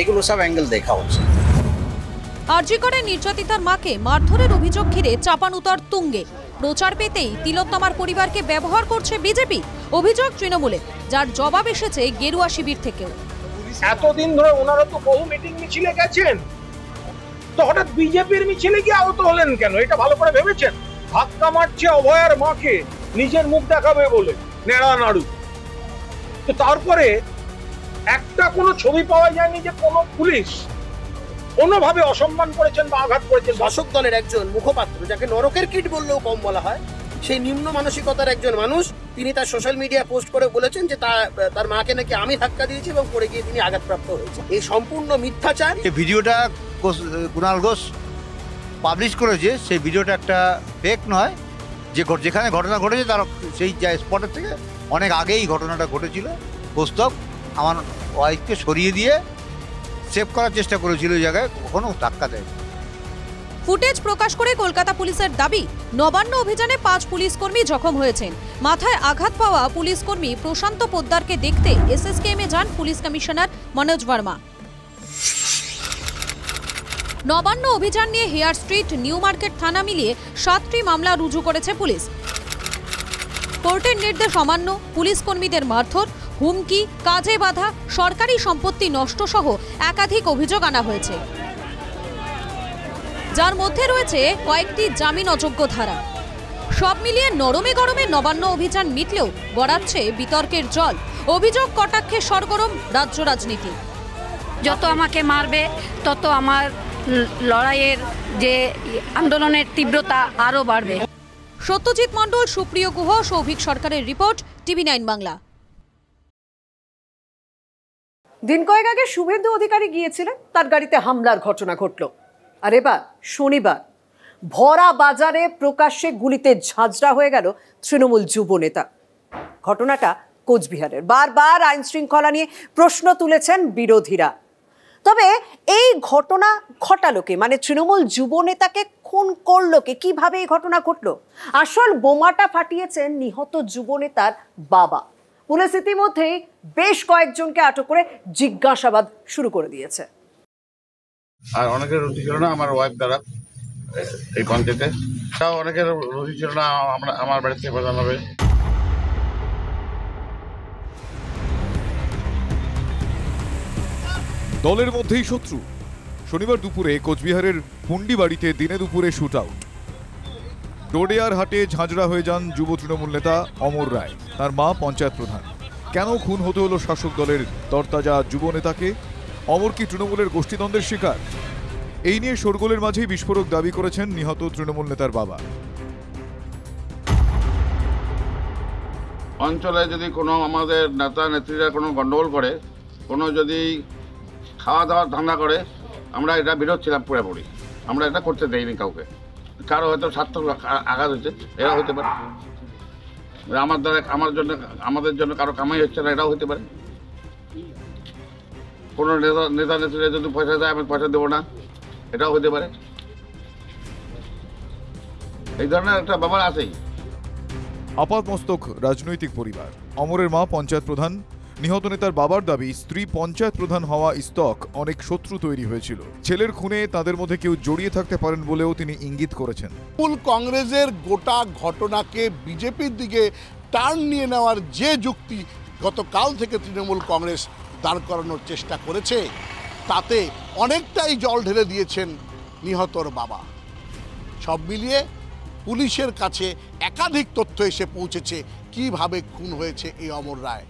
এগুলো সব অ্যাঙ্গেল দেখা হচ্ছে। আরজিকরে নির্যাতিতার মাকে মারধরের অভিযোগ ঘিরে চাপানুতর তুঙ্গে। প্রচার পেতেই তিলোত্তমার পরিবারকে ব্যবহার করছে বিজেপি। অভিযোগ তৃণমূলে, যার জবাব এসেছে গেরুয়া শিবির থেকেও। এতদিন ধরে ওনারা তো বহু মিটিং মিছিলে গেছেন, তো হঠাৎ বিজেপির মিছিলে গিয়ে আহত হলেন কেন? এটা ভালো করে ভেবেছেন? ধাক্কা মারছে অভয়ার মাকে নিজের মুখ দেখাবে বলে, নেড়া নাড়ু। তো তারপরে একটা কোনো ছবি পাওয়া যায়নি যে কোনো পুলিশ কোনোভাবে অসম্মান করেছেন বা আঘাত করেছেন। শাসক দলের একজন মুখপাত্র, যাকে নরকের কিট বললেও কম বলা হয়, সেই নিম্ন মানসিকতার একজন মানুষ, তিনি তার সোশ্যাল মিডিয়া পোস্ট করে বলেছেন যে তার মাকে নাকি আমি ধাক্কা দিয়েছি এবং পড়ে গিয়ে তিনি আঘাতপ্রাপ্ত হয়েছে। এই সম্পূর্ণ মিথ্যাচার। এই ভিডিওটা কুণাল ঘোষ পাবলিশ করেছে, সেই ভিডিওটা একটা ফেক নয়। যেখানে ঘটনা ঘটেছে তার সেই স্পটের থেকে অনেক আগেই ঘটনাটা ঘটেছিল। পুস্তক আমার ওয়াইফকে সরিয়ে দিয়ে সেভ করার চেষ্টা করেছিল, ওই জায়গায় কখনো ধাক্কা দেয়। ফুটেজ প্রকাশ করে কলকাতা পুলিশের দাবি, নবান্ন অভিযানে 5 পুলিশ কর্মী জখম হয়েছেন। মাথায় আঘাত পাওয়া পুলিশ কর্মী প্রশান্ত পোদ্দারকে দেখতে এসএসকেএমে যান পুলিশ কমিশনার মনোজ ভার্মা। নবান্ন অভিযান নিয়ে হেয়ার স্ট্রিট, নিউ মার্কেট থানা মিলিয়ে 7টি মামলা রুজু করেছে পুলিশ। কোর্টের নির্দেশ অমান্য, পুলিশ কর্মীদের মারধর, হুমকি, কাজে বাধা, সরকারি সম্পত্তি নষ্ট সহ একাধিক অভিযোগ আনা হয়েছে, যার মধ্যে রয়েছে কয়েকটি জামিন অযোগ্য ধারা। সব মিলিয়ে নরমে গরমে নবান্ন অভিযান মিটলেও গড়াচ্ছে বিতর্কের জল। অভিযোগ কটাক্ষে সরগরম রাজ্য রাজনীতি। যত আমাকে মারবে তত আমার লড়াইয়ের যে আন্দোলনের তীব্রতা আরও বাড়বে। সত্যজিৎ মণ্ডল, সুপ্রিয় গুহ, সৌভিক সরকারের রিপোর্ট, TV9 বাংলা। দিন কয়েক আগে শুভেন্দু অধিকারী গিয়েছিলেন, তার গাড়িতে হামলার ঘটনা ঘটল। আর এবার শনিবার ভরা বাজারে প্রকাশ্যে গুলিতে ঝাঁঝরা হয়ে গেল তৃণমূল যুব নেতা। ঘটনাটা কোচবিহারের। বারবার আইন শৃঙ্খলা নিয়ে প্রশ্ন তুলেছেন বিরোধীরা। তবে এই ঘটনা ঘটালো কে, মানে তৃণমূল যুব নেতাকে খুন করলো কে, কিভাবে এই ঘটনা ঘটলো? আসল বোমাটা ফাটিয়েছেন নিহত যুব নেতার বাবা। পুলিশ ইতিমধ্যেই বেশ কয়েকজনকে আটক করে জিজ্ঞাসাবাদ শুরু করে দিয়েছে। আর অনেকের রুচি ছিল না আমার ওয়াইফ দ্বারা এই কন্টেন্টে, তাও অনেকের রুচি ছিল না আমার বাড়ি থেকে প্রধান হবে। দলের মধ্যেই শত্রু। শনিবার দুপুরে কোচবিহারের হুন্ডি বাড়িতে দিনে দুপুরে শুট আউট। ডোডেয়ার হাটে ঝাঁঝরা হয়ে যান যুব তৃণমূল নেতা অমর রায়, তার মা পঞ্চায়েত প্রধান। কেন খুন হতে হলো শাসক দলের তরতাজা যুব নেতাকে? অমর কি তৃণমূলের গোষ্ঠীদ্বন্দ্বের শিকার? এই নিয়ে শোরগোলের মাঝেই বিস্ফোরক দাবি করেছেন নিহত তৃণমূল নেতার বাবা। অঞ্চলে যদি কোনো আমাদের নেতা নেত্রীরা কোনো গন্ডগোল করে, কোনো যদি খাওয়া দাওয়ার ধান্দা করে, আমরা এটা বিরোধ ছিলাম পুরোপুরি। আমরা এটা করতে দেইনি কাউকে। কারো হয়তো স্বার্থ আঘাত হয়েছে, এরা হতে পারে। আমাদের জন্য কারো কামাই হচ্ছে না, এটাও হতে পারে। কোনো নেতা নেত্রীরা যদি পয়সা দেয় আমি পয়সা দেবো না, এটাও হতে পারে। এই ধরনের একটা ব্যাপার আছেই। আপাতমস্তক রাজনৈতিক পরিবার। অমরের মা পঞ্চায়েত প্রধান। নিহত নেতার বাবার দাবি, স্ত্রী পঞ্চায়েত প্রধান হওয়া ইস্তক অনেক শত্রু তৈরি হয়েছিল। ছেলের খুনে তাদের মধ্যে কেউ জড়িয়ে থাকতে পারেন বলেও তিনি ইঙ্গিত করেছেন। তৃণমূল কংগ্রেসের গোটা ঘটনাকে বিজেপির দিকে টার্ন নিয়ে নেওয়ার যে যুক্তি গতকাল থেকে তৃণমূল কংগ্রেস দাঁড় করানোর চেষ্টা করেছে, তাতে অনেকটাই জল ঢেলে দিয়েছেন নিহতর বাবা। সব মিলিয়ে পুলিশের কাছে একাধিক তথ্য এসে পৌঁছেছে কিভাবে খুন হয়েছে এই অমর রায়।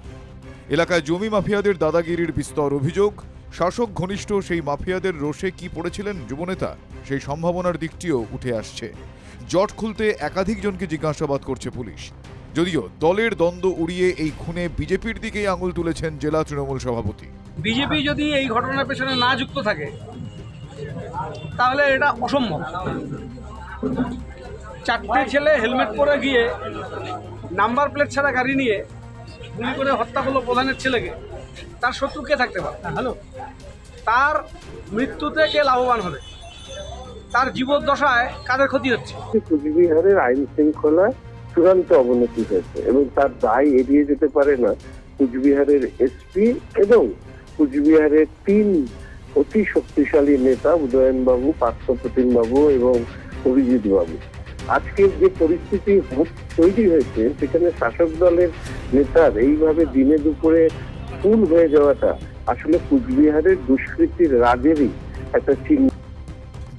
এলাকায় জমি মাফিয়াদের দাদাগিরির বিস্তর অভিযোগ। শাসক ঘনিষ্ঠ সেই মাফিয়াদের রোষে কি পড়েছিলেন যুবনেতা, সেই সম্ভাবনার দিকটিও উঠে আসছে। জট খুলতে একাধিক জনকে জিজ্ঞাসাবাদ করছে পুলিশ। যদিও দলের দ্বন্দ্ব উড়িয়ে এই খুনে বিজেপির দিকেই আঙুল তুলেছেন জেলা তৃণমূল সভাপতি। বিজেপি যদি এই ঘটনার পেছনে না যুক্ত থাকে তাহলে এটা অসম্ভব। চারটে ছেলে হেলমেট পরে গিয়ে নাম্বার প্লেট ছাড়া গাড়ি নিয়ে গুলি করে হত্যা করলো প্রধানের ছেলেকে, তার শত্রু কে থাকতে পারে? হ্যালো, তার মৃত্যুতে কে লাভবান হবে? তার জীবদ্দশায় কাদের ক্ষতি হচ্ছে? কুচবিহারের আইন শৃঙ্খলা চূড়ান্ত অবনতি হয়েছে এবং তার দায় এড়িয়ে যেতে পারে না কুচবিহারের এসপি এবং কুচবিহারের 3 অতি শক্তিশালী নেতা উদয়ন বাবু, পার্থপ্রতিম বাবু এবং অভিজিৎ বাবু। আজকের যে পরিস্থিতি তৈরি হয়েছে সেখানে শাসক দলের নেতার এইভাবে দিনে দুপুরে খুন হয়ে যাওয়াটা আসলে কুচবিহারের দুষ্কৃতির রাজেরই একটা চিহ্ন।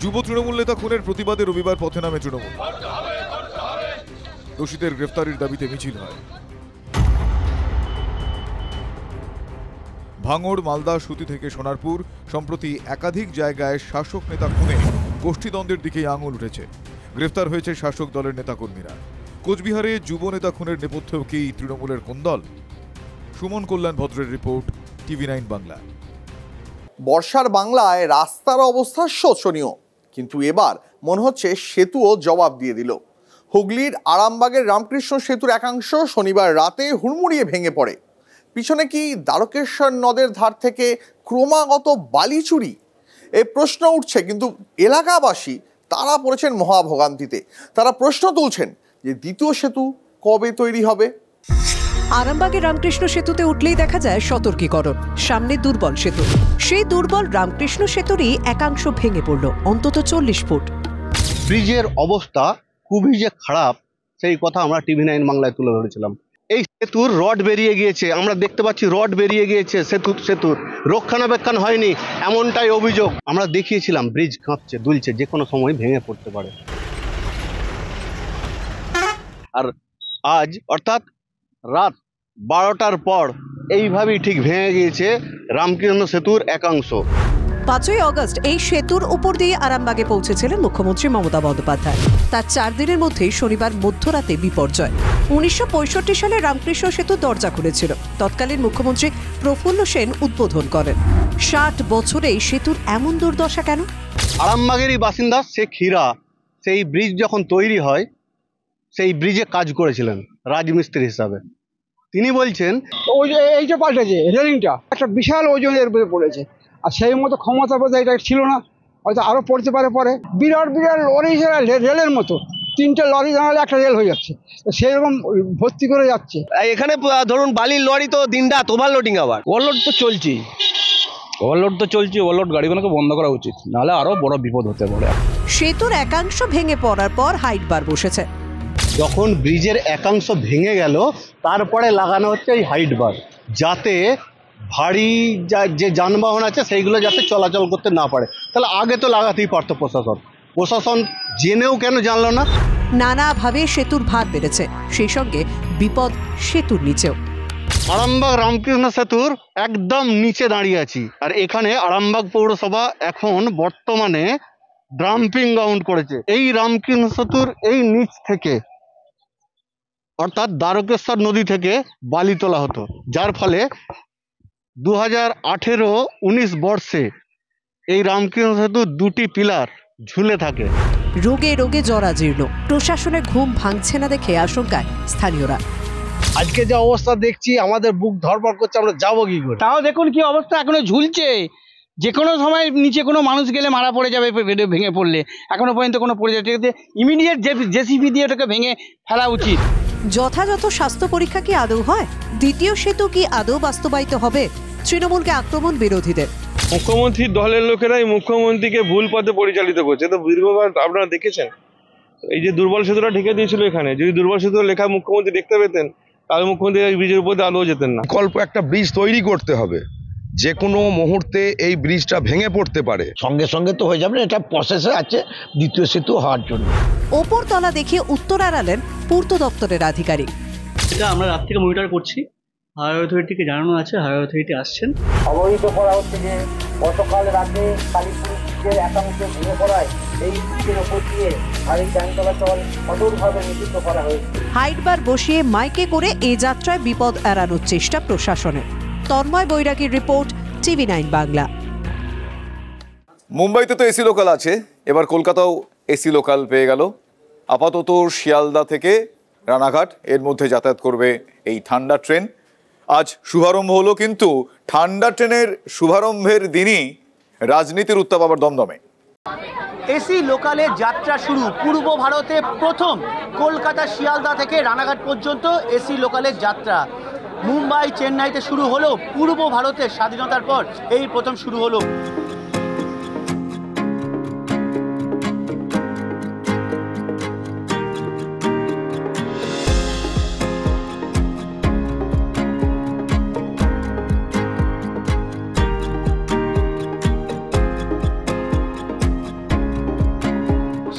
যুব তৃণমূল নেতা খুনের প্রতিবাদে রবিবার পথে নামে তৃণমূল। দোষীদের গ্রেফতারির দাবিতে মিছিল হয়। ভাঙড়, মালদা, সুতি থেকে সোনারপুর, সম্প্রতি একাধিক জায়গায় শাসক নেতা খুনে গোষ্ঠীদ্বন্দ্বের দিকেই আঙুল উঠেছে। গ্রেফতার হয়েছে শাসক দলের নেতাকর্মীরা। কোচবিহারে যুব নেতা খুনের নেপথ্যেও কি তৃণমূলের কোন দল? সুমন কল্যাণ ভদ্রের রিপোর্ট, TV9 বাংলা। বর্ষার বাংলায় রাস্তার অবস্থা শোচনীয়, কিন্তু এবার মনে হচ্ছে সেতুও জবাব দিয়ে দিল। হুগলির আরামবাগের রামকৃষ্ণ সেতুর একাংশ শনিবার রাতে হুড়মুড়িয়ে ভেঙে পড়ে। পিছনে কি দ্বারকেশ্বর নদের ধার থেকে ক্রমাগত বালি চুরি? এই প্রশ্ন উঠছে, কিন্তু এলাকাবাসী তারা পড়েছেন মহাভোগান্তিতে। তারা প্রশ্ন তুলছেন যে দ্বিতীয় সেতু কবে তৈরি হবে। আরামবাগের রামকৃষ্ণ সেতুতে উঠলেই দেখা যায় সতর্কীকরণ, সামনে দুর্বল সেতু। সেই দুর্বল রামকৃষ্ণ সেতুরই একাংশ ভেঙে পড়ল, অন্তত 40 ফুট। ব্রিজের অবস্থা খুবই যে খারাপ সেই কথা আমরা TV9 বাংলায় তুলে ধরেছিলাম। এই সেতুর রড বেরিয়ে গিয়েছে, আমরা দেখতে পাচ্ছি রড বেরিয়ে গিয়েছে, সেতুর রক্ষণাবেক্ষণ হয়নি, এমনটাই অভিযোগ। আমরা দেখিয়েছিলাম ব্রিজ কাঁপছে, দুলছে, যে কোনো সময় ভেঙে পড়তে পারে। আর আজ অর্থাৎ রাত 12টার পর এইভাবেই ঠিক ভেঙে গিয়েছে রামকৃষ্ণ সেতুর একাংশ। 5ই অগস্ট এই সেতুর উপর দিয়ে আরামবাগে পৌঁছেছিলেন মুখ্যমন্ত্রী মমতা বন্দ্যোপাধ্যায়। তার 4 দিনের মধ্যেই শনিবার মধ্যরাতে বিপর্যয়। 1965 সালে রামকৃষ্ণ সেতু দরজা খুলেছিল। তৎকালীন মুখ্যমন্ত্রী প্রফুল্ল সেন উদ্বোধন করেন। 60 বছরে এই সেতুর এমন দুর্দশা কেন? আরামবাগেরই বাসিন্দা শেখ হীরা সেই ব্রিজ যখন তৈরি হয় সেই ব্রিজে কাজ করেছিলেন রাজমিস্ত্রি হিসাবে। তিনি বলছেন ওই যে এই যে পাল্টেছে রেলিংটা একটা বিশাল ওজনের উপরে পড়েছে, আর সেই মতো ক্ষমতা বোধ এটা ছিল না, হয়তো আরও পড়তে পারে পরে। বিরাট বিরাট লরি রেলের মতো 3টে লরি দাঁড়ালে একটা রেল হয়ে যাচ্ছে, সেরকম ভর্তি করে যাচ্ছে। এখানে ধরুন বালির লরি তো দিনরাত ওভারলোডিং, আবার ওভারলোড তো চলছে, ওভারলোড গাড়িগুলোকে বন্ধ করা উচিত, নাহলে আরও বড় বিপদ হতে পারে। সেতুর একাংশ ভেঙে পড়ার পর হাইট বার বসেছে। যখন ব্রিজের একাংশ ভেঙে গেল তারপরে লাগানো হচ্ছে এই হাইট বার, যাতে ভারী যে যানবাহন আছে সেইগুলো যাতে চলাচল করতে না পারে। তাহলে আগে তো লাগাতেই পারতো প্রশাসন জেনেও কেন জানলো না? নানাভাবে সেতুর ভার বেড়েছে, সেই সঙ্গে বিপদ সেতুর নিচেও। আরামবাগ রামকৃষ্ণ সেতুর একদম নিচে দাঁড়িয়ে আছি, আর এখানে আরামবাগ পৌরসভা এখন বর্তমানে ডাম্পিং গ্রাউন্ড করেছে। এই রামকৃষ্ণ সেতুর এই নিচ থেকে, অর্থাৎ দ্বারকেশ্বর নদী থেকে বালি তোলা হতো, যার ফলে 2018-19 বর্ষে এই রামকৃষ্ণ সেতুর 2টি পিলার ঝুলে থাকে। রোগে রোগে জরাজীর্ণ, প্রশাসনের ঘুম ভাঙছে না দেখে আশঙ্কায় স্থানীয়রা। আজকে যে অবস্থা দেখছি আমাদের বুক ধড়ফড় করছে, আমরা যাবো কি করে? তাও দেখুন কি অবস্থা, এখনো ঝুলছে। যে কোনো সময় নিচে কোনো মানুষ গেলে মারা পড়ে যাবে ভেঙে পড়লে, এখনো পর্যন্ত কোনো পড়ে যাচ্ছে। ইমিডিয়েট জেসিবি দিয়ে ওটাকে ভেঙে ফেলা উচিত। যথাযথ স্বাস্থ্য পরীক্ষা কি আদৌ হয়? দ্বিতীয় সেতু কি আদৌ বাস্তবায়িত হবে? তৃণমূলকে আক্রমণ বিরোধীদের। মুখ্যমন্ত্রীর দলের লোকেরাই মুখ্যমন্ত্রীকে ভুল পথে পরিচালিত করছে। তো দীর্ঘকাল আপনারা দেখেছেন এই যে দুর্বল সেতুটা ঢেকে দিয়েছিল এখানে, যদি দুর্বল সেতুর লেখা মুখ্যমন্ত্রী দেখতে পেতেন তাহলে মুখ্যমন্ত্রী এই ব্রিজের উপর আলো যেতেন না। বিকল্প একটা ব্রিজ তৈরি করতে হবে, যে কোনো মুহূর্তে এই ব্রিজটা ভেঙে পড়তে পারে। সঙ্গে সঙ্গে তো হয়ে যাবে না, এটা প্রসেসে আছে দ্বিতীয় সেতু হওয়ার জন্য। ওপরতলা দেখে উত্তর আড়ালেন পূর্ত দপ্তরের আধিকারিক। এটা আমরা রাত থেকে মনিটর করছি, হাইওয়ে অথরিটিকে জানানো আছে, হাইওয়ে অথরিটি আসছেন। অবহিত করা হচ্ছে যে গতকাল রাতে কালীপুর ব্রিজের একাংশ ভেঙে পড়ায় এই ব্রিজের ওপর দিয়ে ভারী যান চলাচল কঠোরভাবে নিষিদ্ধ করা হয়েছে। হাইট বার বসিয়ে মাইকে করে এই যাত্রায় বিপদ এড়ানোর চেষ্টা প্রশাসনের। তন্ময় বৈরাগীর রিপোর্ট, TV9 বাংলা। মুম্বাইতে তো এসি লোকাল আছে, এবার কলকাতাও এসি লোকাল পেয়ে গেল। আপাতত শিয়ালদা থেকে রানাঘাট এর মধ্যে যাতায়াত করবে এই ঠান্ডা ট্রেন। আজ শুভারম্ভ হলো, কিন্তু ঠান্ডা ট্রেনের শুভারম্ভের দিনই রাজনীতির উত্তাপ আবার দমদমে। এসি লোকালে যাত্রা শুরু। পূর্ব ভারতে প্রথম কলকাতা শিয়ালদা থেকে রানাঘাট পর্যন্ত এসি লোকালের যাত্রা। মুম্বাই চেন্নাইতে শুরু হলো, পূর্ব ভারতের স্বাধীনতার পর এই প্রথম শুরু হলো।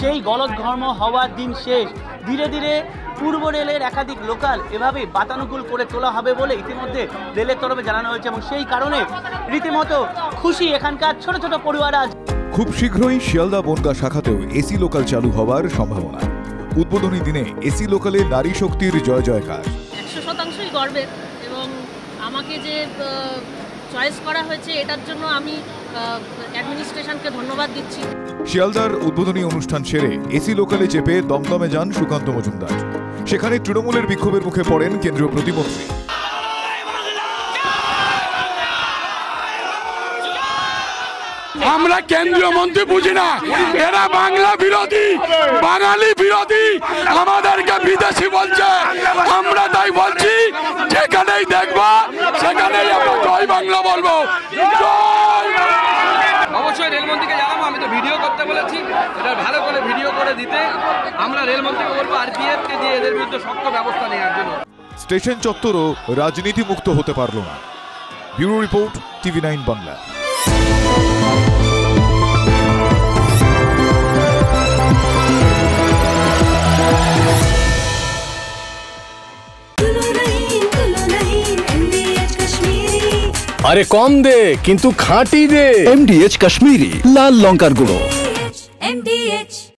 সেই গলদঘর্ম হওয়ার দিন শেষ। ধীরে ধীরে পূর্ব রেলের একাধিক লোকাল এভাবে বাতানুকূল করে তোলা হবে বলে ইতিমধ্যে রেলের তরফে জানানো হয়েছে, এবং সেই কারণে রীতিমতো খুশি এখানকার ছোট ছোট পড়ুয়ারা। খুব শীঘ্রই শিয়ালদা বনগাঁ শাখাতেও এসি লোকাল চালু হওয়ার সম্ভাবনা। উদ্বোধনী দিনে এসি লোকালে নারী শক্তির জয় জয়কার। 100% গর্বের, এবং আমাকে যে চয়েস করা হয়েছে এটার জন্য আমি অ্যাডমিনিস্ট্রেশনকে ধন্যবাদ দিচ্ছি। শিয়ালদার উদ্বোধনী অনুষ্ঠান সেরে এসি লোকালে চেপে দমদমে যান সুকান্ত মজুমদার। সেখানে তৃণমূলের বিক্ষোভের মুখে পড়েন কেন্দ্রীয় প্রতিমন্ত্রী। আমরা কেন্দ্রীয় মন্ত্রী বুঝি না, এরা বাংলা বিরোধী, বাঙালি বিরোধী, আমাদেরকে বিদেশি বলছে। আমরা তাই বলছি, যেখানেই দেখবা সেখানেই আমরা জয় বাংলা বলবো। অবশ্যই রেলমন্ত্রীকে জানাবো, আমি তো ভিডিও করতে বলেছি, এটা ভালো করে ভিডিও করে দিতে আমরা রেলমন্ত্রীকে বলবো, RPF-কে দিয়ে এদের বিরুদ্ধে শক্ত ব্যবস্থা নেওয়ার জন্য। স্টেশন চত্বরও রাজনীতি মুক্ত হতে পারল না। Bureau report, TV9 Bangla. আরে কম দে কিন্তু খাঁটি দে। MDH কাশ্মীরি লাল লঙ্কার গুঁড়ো। MDH